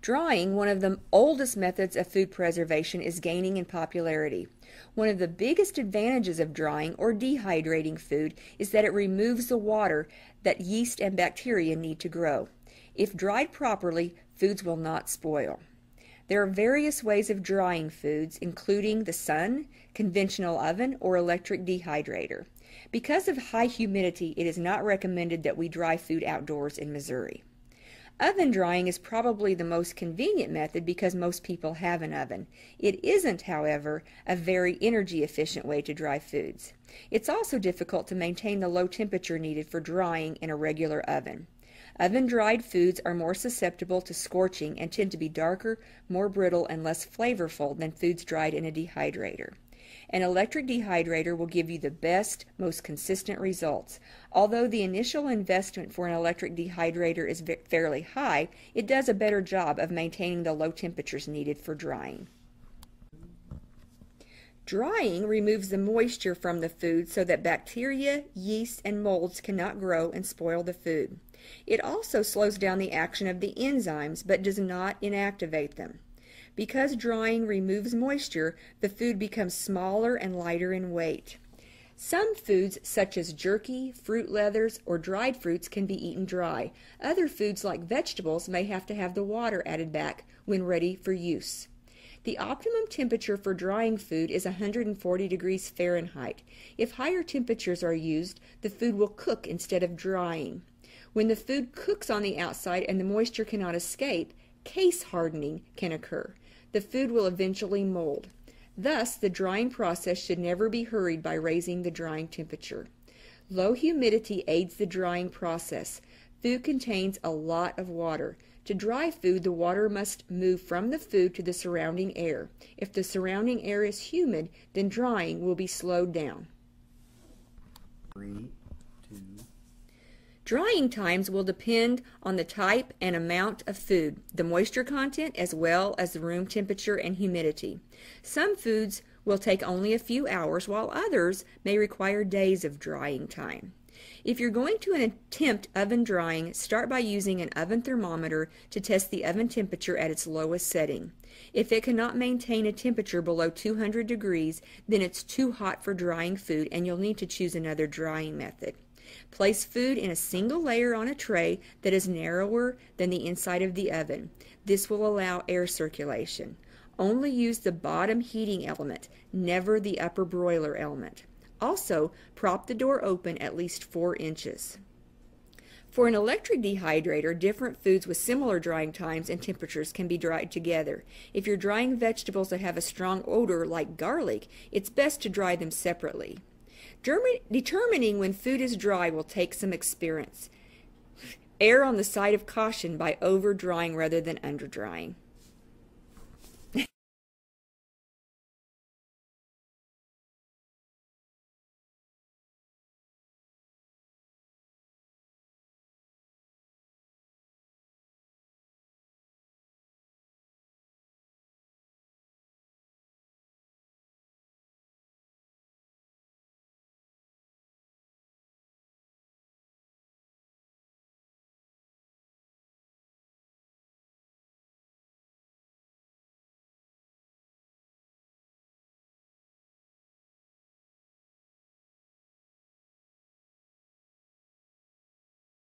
Drying, one of the oldest methods of food preservation, is gaining in popularity. One of the biggest advantages of drying or dehydrating food is that it removes the water that yeast and bacteria need to grow. If dried properly, foods will not spoil. There are various ways of drying foods, including the sun, conventional oven, or electric dehydrator. Because of high humidity, it is not recommended that we dry food outdoors in Missouri. Oven drying is probably the most convenient method because most people have an oven. It isn't, however, a very energy efficient way to dry foods. It's also difficult to maintain the low temperature needed for drying in a regular oven. Oven-dried foods are more susceptible to scorching and tend to be darker, more brittle, and less flavorful than foods dried in a dehydrator. An electric dehydrator will give you the best, most consistent results. Although the initial investment for an electric dehydrator is fairly high, it does a better job of maintaining the low temperatures needed for drying. Drying removes the moisture from the food so that bacteria, yeast, and molds cannot grow and spoil the food. It also slows down the action of the enzymes but does not inactivate them. Because drying removes moisture, the food becomes smaller and lighter in weight. Some foods, such as jerky, fruit leathers, or dried fruits, can be eaten dry. Other foods, like vegetables, may have to have the water added back when ready for use. The optimum temperature for drying food is 140 degrees Fahrenheit. If higher temperatures are used, the food will cook instead of drying. When the food cooks on the outside and the moisture cannot escape, case hardening can occur. The food will eventually mold. Thus, the drying process should never be hurried by raising the drying temperature. Low humidity aids the drying process. Food contains a lot of water. To dry food, the water must move from the food to the surrounding air. If the surrounding air is humid, then drying will be slowed down. 3, 2. Drying times will depend on the type and amount of food, the moisture content, as well as the room temperature and humidity. Some foods will take only a few hours, while others may require days of drying time. If you're going to attempt oven drying, start by using an oven thermometer to test the oven temperature at its lowest setting. If it cannot maintain a temperature below 200 degrees, then it's too hot for drying food and you'll need to choose another drying method. Place food in a single layer on a tray that is narrower than the inside of the oven. This will allow air circulation. Only use the bottom heating element, never the upper broiler element. Also, prop the door open at least 4 inches. For an electric dehydrator, different foods with similar drying times and temperatures can be dried together. If you're drying vegetables that have a strong odor like garlic, it's best to dry them separately. Determining when food is dry will take some experience. Err on the side of caution by over-drying rather than under-drying.